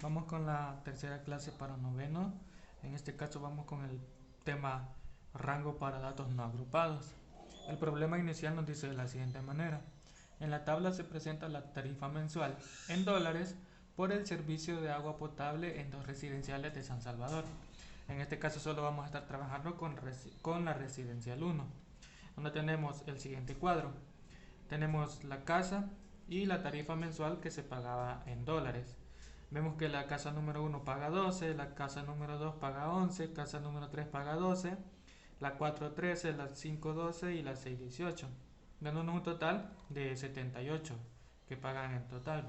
Vamos con la tercera clase para noveno. En este caso vamos con el tema rango para datos no agrupados. El problema inicial nos dice de la siguiente manera. En la tabla se presenta la tarifa mensual en dólares por el servicio de agua potable en dos residenciales de San Salvador. En este caso solo vamos a estar trabajando con la residencial 1, donde tenemos el siguiente cuadro. Tenemos la casa y la tarifa mensual que se pagaba en dólares. Vemos que la casa número 1 paga 12, la casa número 2 paga 11, casa número 3 paga 12, la 4 13, la 5 12 y la 6 18, dándonos un total de 78 que pagan en total.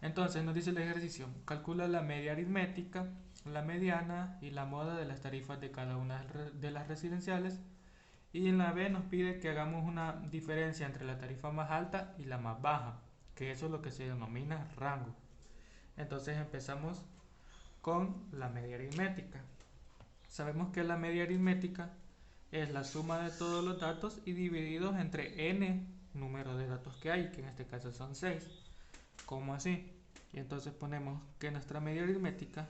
Entonces nos dice el ejercicio, calcula la media aritmética, la mediana y la moda de las tarifas de cada una de las residenciales. Y en la B nos pide que hagamos una diferencia entre la tarifa más alta y la más baja, que eso es lo que se denomina rango. Entonces empezamos con la media aritmética. Sabemos que la media aritmética es la suma de todos los datos y divididos entre n número de datos que hay, que en este caso son 6. ¿Cómo así? Y entonces ponemos que nuestra media aritmética,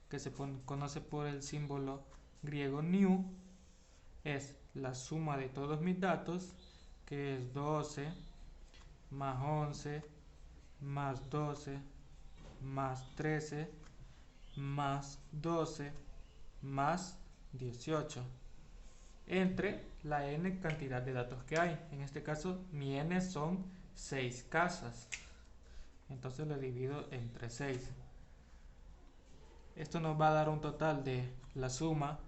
que se conoce por el símbolo griego new, es la suma de todos mis datos, que es 12 más 11 más 12 más 13 más 12 más 18 entre la n cantidad de datos que hay. En este caso mi n son 6 casas, entonces lo divido entre 6. Esto nos va a dar un total de la suma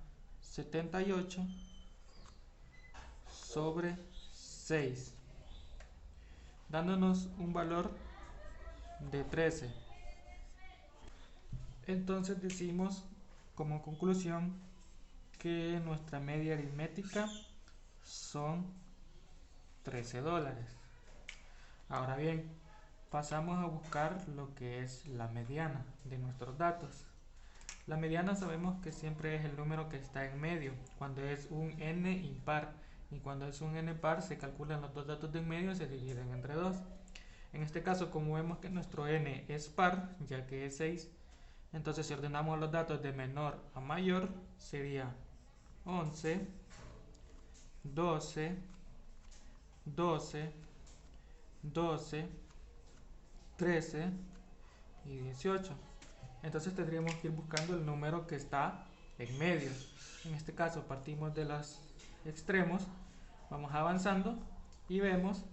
78 sobre 6, dándonos un valor de 13. Entonces decimos como conclusión que nuestra media aritmética son 13 dólares. Ahora bien, pasamos a buscar lo que es la mediana de nuestros datos. La mediana sabemos que siempre es el número que está en medio, cuando es un n impar, y cuando es un n par se calculan los dos datos de en medio y se dividen entre 2. En este caso, como vemos que nuestro n es par, ya que es 6, entonces si ordenamos los datos de menor a mayor, sería 11, 12, 12, 12, 13 y 18. Entonces tendríamos que ir buscando el número que está en medio. En este caso partimos de los extremos, vamos avanzando y vemos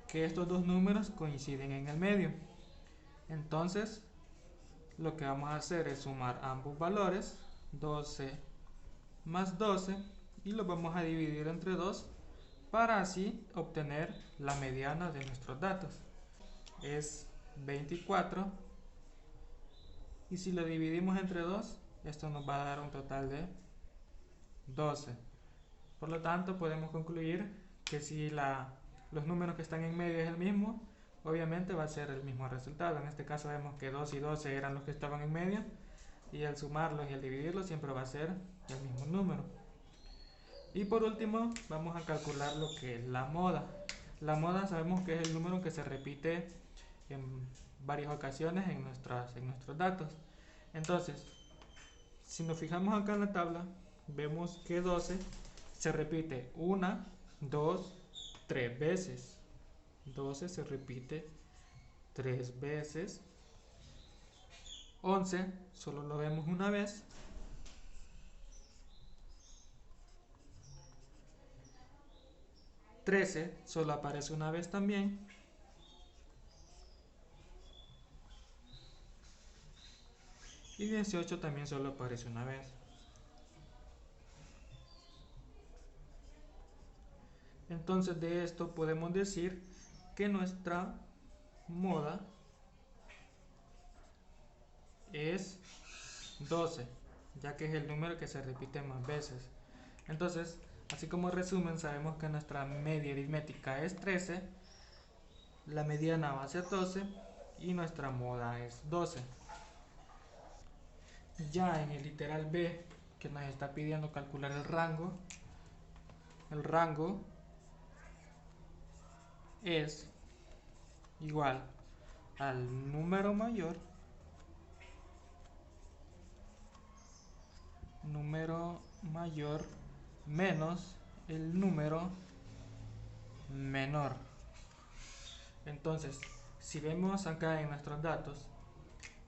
que estos dos números coinciden en el medio. Entonces lo que vamos a hacer es sumar ambos valores, 12 más 12, y los vamos a dividir entre 2 para así obtener la mediana de nuestros datos. Es 24, y si lo dividimos entre 2, esto nos va a dar un total de 12. Por lo tanto, podemos concluir que si los números que están en medio es el mismo, obviamente va a ser el mismo resultado. En este caso vemos que 2 y 12 eran los que estaban en medio, y al sumarlos y al dividirlos siempre va a ser el mismo número. Y por último vamos a calcular lo que es la moda. La moda sabemos que es el número que se repite en varias ocasiones en nuestros datos. Entonces, si nos fijamos acá en la tabla, vemos que 12 se repite 1, 2, 3 veces. 12 se repite 3 veces. 11 solo lo vemos una vez. 13 solo aparece una vez también. Y 18 también solo aparece una vez. Entonces de esto podemos decir que nuestra moda es 12, ya que es el número que se repite más veces. Entonces, así como resumen, sabemos que nuestra media aritmética es 13, la mediana va a ser 12 y nuestra moda es 12. Ya en el literal B, que nos está pidiendo calcular el rango es igual al número mayor número mayor menos el número menor. Entonces, si vemos acá en nuestros datos,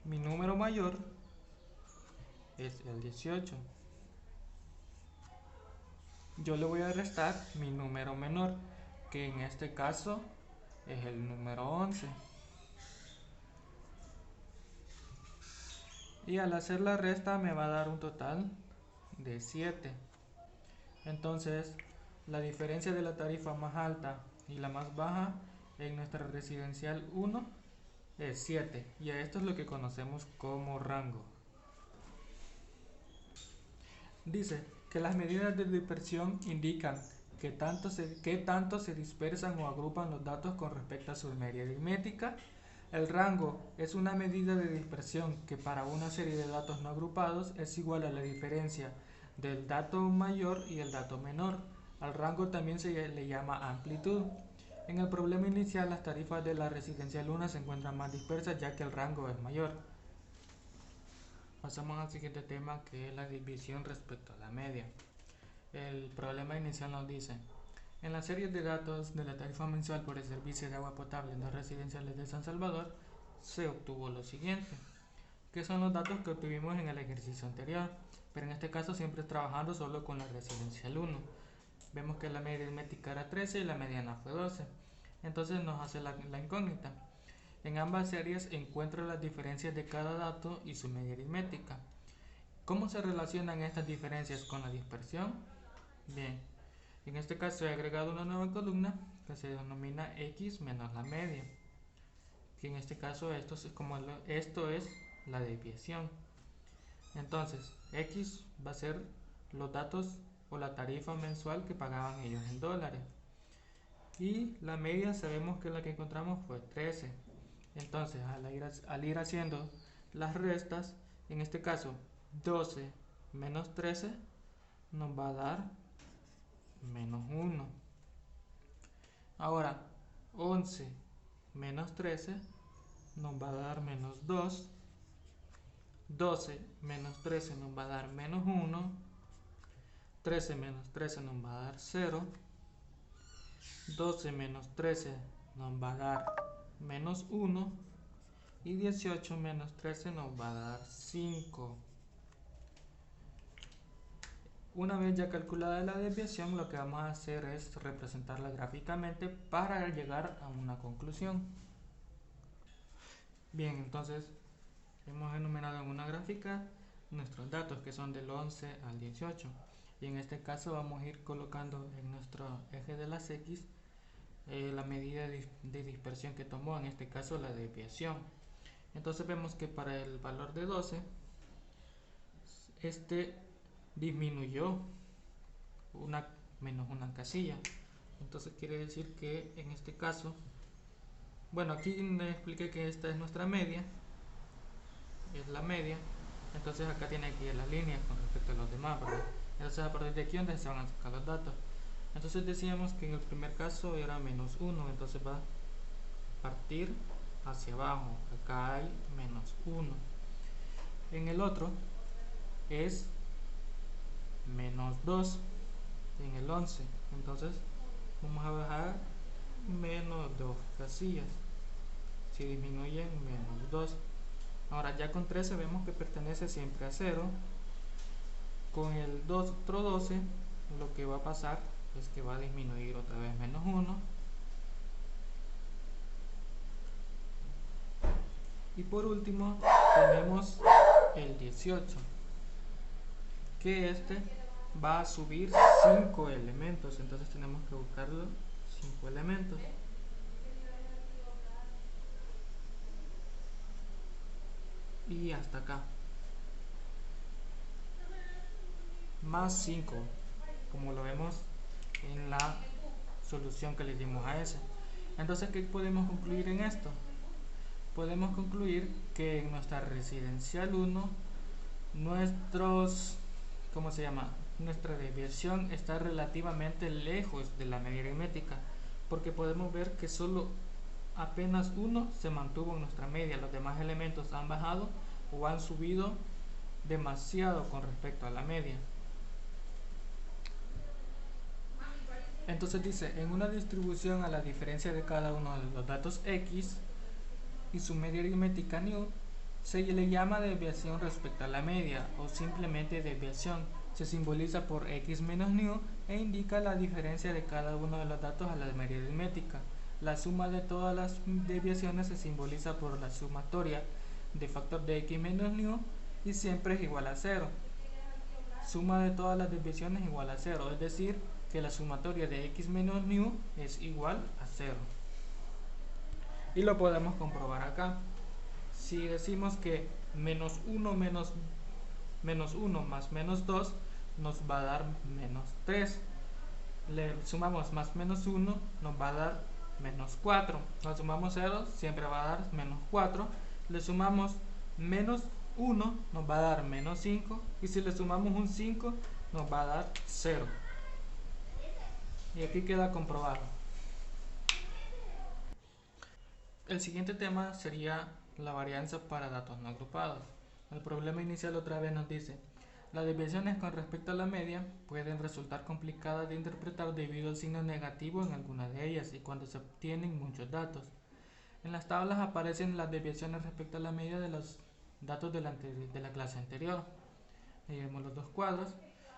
mi número mayor es el 18. Yo le voy a restar mi número menor, que en este caso es el número 11. Y al hacer la resta me va a dar un total de 7. Entonces, la diferencia de la tarifa más alta y la más baja en nuestra residencial 1 es 7. Y a esto es lo que conocemos como rango. Dice que las medidas de dispersión indican qué tanto se dispersan o agrupan los datos con respecto a su media aritmética. El rango es una medida de dispersión que para una serie de datos no agrupados es igual a la diferencia del dato mayor y el dato menor. Al rango también se le llama amplitud. En el problema inicial, las tarifas de la residencial 1 se encuentran más dispersas ya que el rango es mayor. Pasamos al siguiente tema, que es la división respecto a la media. El problema inicial nos dice: en la serie de datos de la tarifa mensual por el servicio de agua potable en las residenciales de San Salvador, se obtuvo lo siguiente, que son los datos que obtuvimos en el ejercicio anterior, pero en este caso siempre trabajando solo con la residencial 1. Vemos que la media aritmética era 13 y la mediana fue 12. Entonces nos hace la incógnita. En ambas series encuentro las diferencias de cada dato y su media aritmética. ¿Cómo se relacionan estas diferencias con la dispersión? Bien, en este caso he agregado una nueva columna que se denomina X menos la media. Que en este caso esto es la desviación. Entonces, X va a ser los datos o la tarifa mensual que pagaban ellos en dólares. Y la media sabemos que la que encontramos fue 13. Entonces, al ir haciendo las restas, en este caso 12 menos 13 nos va a dar menos 1. Ahora 11 menos 13 nos va a dar menos 2. 12 menos 13 nos va a dar menos 1. 13 menos 13 nos va a dar 0. 12 menos 13 nos va a dar menos 1. Y 18 menos 13 nos va a dar 5. Una vez ya calculada la desviación, lo que vamos a hacer es representarla gráficamente para llegar a una conclusión. Bien, entonces hemos enumerado en una gráfica nuestros datos, que son del 11 al 18. Y en este caso vamos a ir colocando en nuestro eje de las X la medida de dispersión que tomó, en este caso la desviación. Entonces vemos que para el valor de 12, este disminuyó menos una casilla. Entonces quiere decir que en este caso, bueno, aquí le expliqué que esta es nuestra media, es la media. Entonces acá tiene aquí las líneas con respecto a los demás, ¿verdad? Entonces a partir de aquí donde se van a sacar los datos. Entonces decíamos que en el primer caso era menos 1, entonces va a partir hacia abajo. Acá hay menos 1. En el otro es menos 2 en el 11. Entonces vamos a bajar menos 2 casillas. Si disminuyen, menos 2. Ahora ya con 13 vemos que pertenece siempre a 0. Con el otro 12 lo que va a pasar es que va a disminuir otra vez menos 1. Y por último tenemos el 18, que este va a subir 5 elementos. Entonces tenemos que buscarlo 5 elementos. Y hasta acá. Más 5, como lo vemos en la solución que le dimos a ese. Entonces, ¿qué podemos concluir en esto? Podemos concluir que en nuestra residencial 1 nuestra desviación está relativamente lejos de la media aritmética, porque podemos ver que solo apenas uno se mantuvo en nuestra media. Los demás elementos han bajado o han subido demasiado con respecto a la media. Entonces dice, en una distribución a la diferencia de cada uno de los datos x y su media aritmética nu, se le llama desviación respecto a la media o simplemente desviación. Se simboliza por x menos nu e indica la diferencia de cada uno de los datos a la media aritmética. La suma de todas las desviaciones se simboliza por la sumatoria de factor de x menos nu y siempre es igual a 0. Suma de todas las desviaciones igual a 0, es decir, que la sumatoria de x menos nu es igual a 0. Y lo podemos comprobar acá. Si decimos que menos 1 más menos 2 nos va a dar menos 3. Le sumamos más menos 1 nos va a dar menos 4. Le sumamos 0 siempre va a dar menos 4. Le sumamos menos 1 nos va a dar menos 5. Y si le sumamos un 5 nos va a dar 0. Y aquí queda comprobado. El siguiente tema sería la varianza para datos no agrupados. El problema inicial otra vez nos dice: las desviaciones con respecto a la media pueden resultar complicadas de interpretar debido al signo negativo en algunas de ellas y cuando se obtienen muchos datos. En las tablas aparecen las desviaciones respecto a la media de los datos de la clase anterior. Ahí vemos los dos cuadros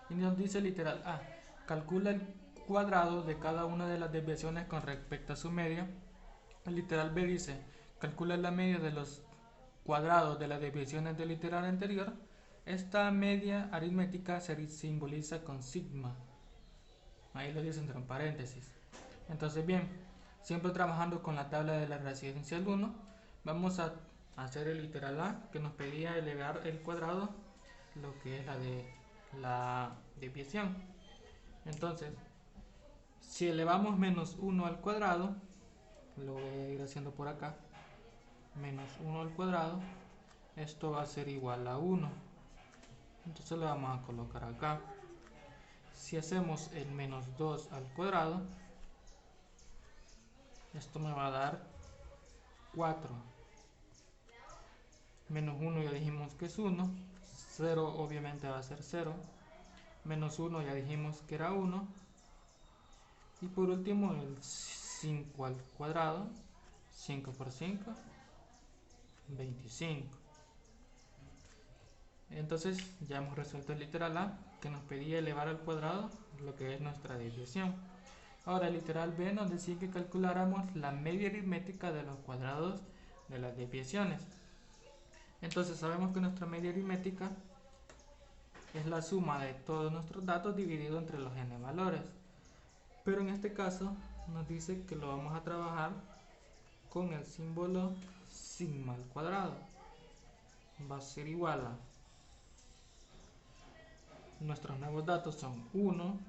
y nos dice literal A: calcula el cuadrado de cada una de las desviaciones con respecto a su media. El literal B dice: calcula la media de los cuadrados de las desviaciones del literal anterior. Esta media aritmética se simboliza con sigma. Ahí lo dice entre paréntesis. Entonces bien, siempre trabajando con la tabla de la residencial 1, vamos a hacer el literal A que nos pedía elevar el cuadrado, lo que es la desviación. Entonces, si elevamos menos 1 al cuadrado, lo voy a ir haciendo por acá, menos 1 al cuadrado, esto va a ser igual a 1. Entonces lo vamos a colocar acá. Si hacemos el menos 2 al cuadrado, esto me va a dar 4. Menos 1 ya dijimos que es 1. 0 obviamente va a ser 0. Menos 1 ya dijimos que era 1. Y por último el 5 al cuadrado. 5 por 5, 25. Entonces ya hemos resuelto el literal A que nos pedía elevar al cuadrado lo que es nuestra desviación. Ahora el literal B nos decía que calculáramos la media aritmética de los cuadrados de las desviaciones. Entonces sabemos que nuestra media aritmética es la suma de todos nuestros datos dividido entre los n valores. Pero en este caso nos dice que lo vamos a trabajar con el símbolo sigma al cuadrado. Va a ser igual a nuestros nuevos datos son 1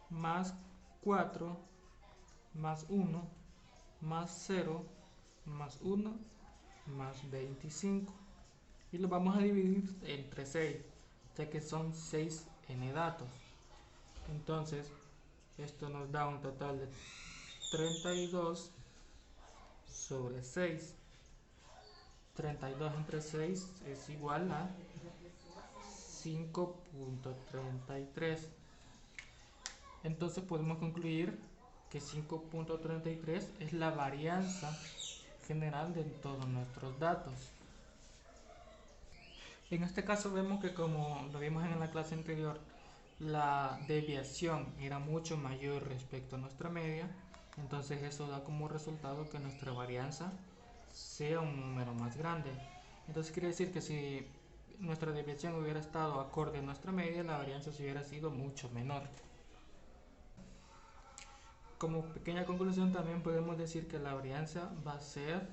más 4 más 1 más 0 más 1 más 25 y lo vamos a dividir entre 6 ya que son 6 n datos. Entonces esto nos da un total de 32 sobre 6. 32 entre 6 es igual a 5.33. Entonces podemos concluir que 5.33 es la varianza general de todos nuestros datos. En este caso vemos que, como lo vimos en la clase anterior, la desviación era mucho mayor respecto a nuestra media. Entonces eso da como resultado que nuestra varianza sea un número más grande. Entonces quiere decir que si nuestra desviación hubiera estado acorde a nuestra media, la varianza hubiera sido mucho menor. Como pequeña conclusión también podemos decir que la varianza va a ser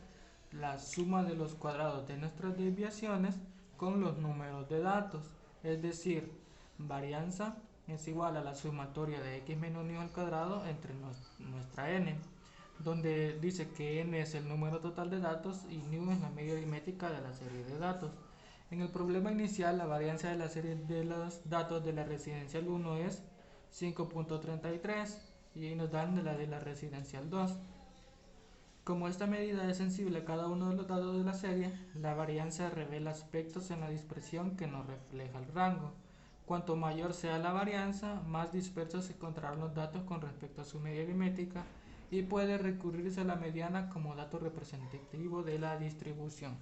la suma de los cuadrados de nuestras desviaciones con los números de datos. Es decir, varianza es igual a la sumatoria de x menos nu al cuadrado entre nuestra n, donde dice que n es el número total de datos y nu es la media aritmética de la serie de datos. En el problema inicial, la varianza de la serie de los datos de la residencial 1 es 5.33 y ahí nos dan de la residencial 2. Como esta medida es sensible a cada uno de los datos de la serie, la varianza revela aspectos en la dispersión que no refleja el rango. Cuanto mayor sea la varianza, más dispersos se encontrarán los datos con respecto a su media aritmética y puede recurrirse a la mediana como dato representativo de la distribución.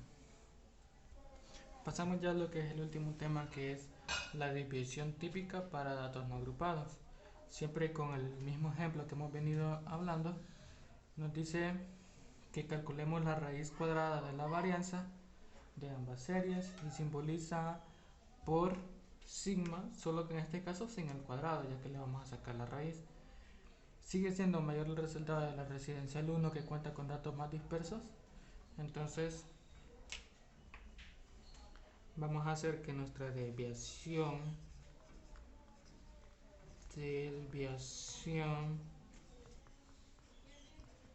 Pasamos ya a lo que es el último tema, que es la desviación típica para datos no agrupados. Siempre con el mismo ejemplo que hemos venido hablando, nos dice que calculemos la raíz cuadrada de la varianza de ambas series y simboliza por sigma, solo que en este caso sin el cuadrado, ya que le vamos a sacar la raíz. Sigue siendo mayor el resultado de la residencial 1, que cuenta con datos más dispersos. Entonces vamos a hacer que nuestra desviación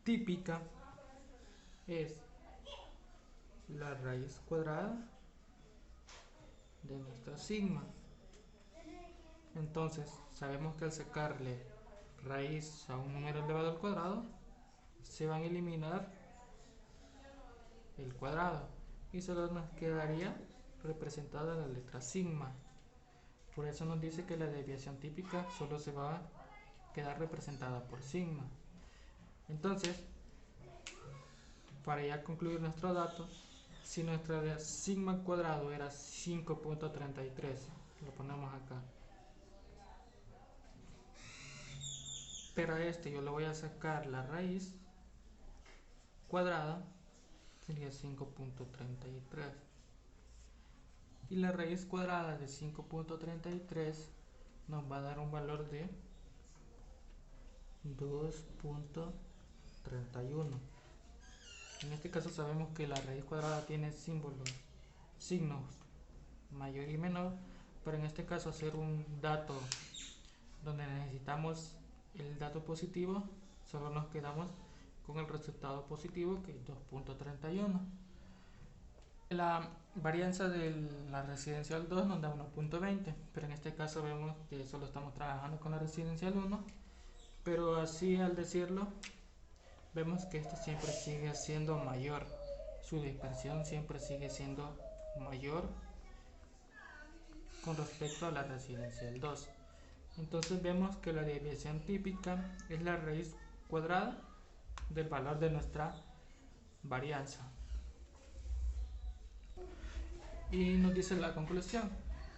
típica es la raíz cuadrada de nuestra sigma. Entonces sabemos que al sacarle raíz a un número elevado al cuadrado, se van a eliminar el cuadrado y solo nos quedaría representada la letra sigma. Por eso nos dice que la desviación típica solo se va a quedar representada por sigma. Entonces, para ya concluir nuestro dato, si nuestra sigma al cuadrado era 5.33, lo ponemos acá, pero a este yo le voy a sacar la raíz cuadrada, sería 5.33, y la raíz cuadrada de 5.33 nos va a dar un valor de 2.31. En este caso sabemos que la raíz cuadrada tiene signos mayor y menor, pero en este caso hacer un dato donde necesitamos el dato positivo, solo nos quedamos con el resultado positivo, que es 2.31. La varianza de la residencial 2 nos da 1.20, pero en este caso vemos que solo estamos trabajando con la residencial 1, pero así al decirlo vemos que esto siempre sigue siendo mayor, su dispersión siempre sigue siendo mayor con respecto a la residencial 2. Entonces vemos que la desviación típica es la raíz cuadrada del valor de nuestra varianza. Y nos dice la conclusión: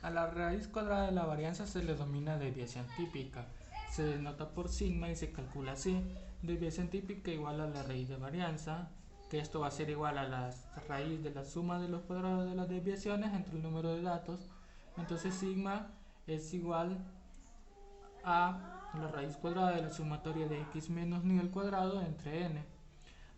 a la raíz cuadrada de la varianza se le denomina desviación típica. Se denota por sigma y se calcula así: desviación típica igual a la raíz de varianza, que esto va a ser igual a la raíz de la suma de los cuadrados de las desviaciones entre el número de datos. Entonces sigma es igual a la raíz cuadrada de la sumatoria de x menos ni al cuadrado entre n.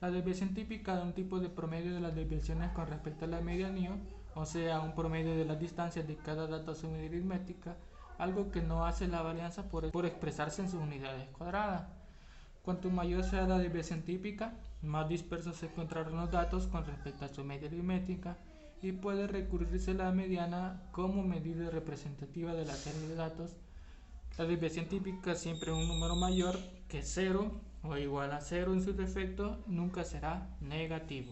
La desviación típica da un tipo de promedio de las desviaciones con respecto a la media ni, o sea, un promedio de las distancias de cada dato a su medida aritmética, algo que no hace la varianza por expresarse en sus unidades cuadradas. Cuanto mayor sea la desviación típica, más dispersos se encontrarán los datos con respecto a su media aritmética, y puede recurrirse a la mediana como medida representativa de la serie de datos. La desviación típica siempre es un número mayor que 0 o igual a 0 en su defecto, nunca será negativo.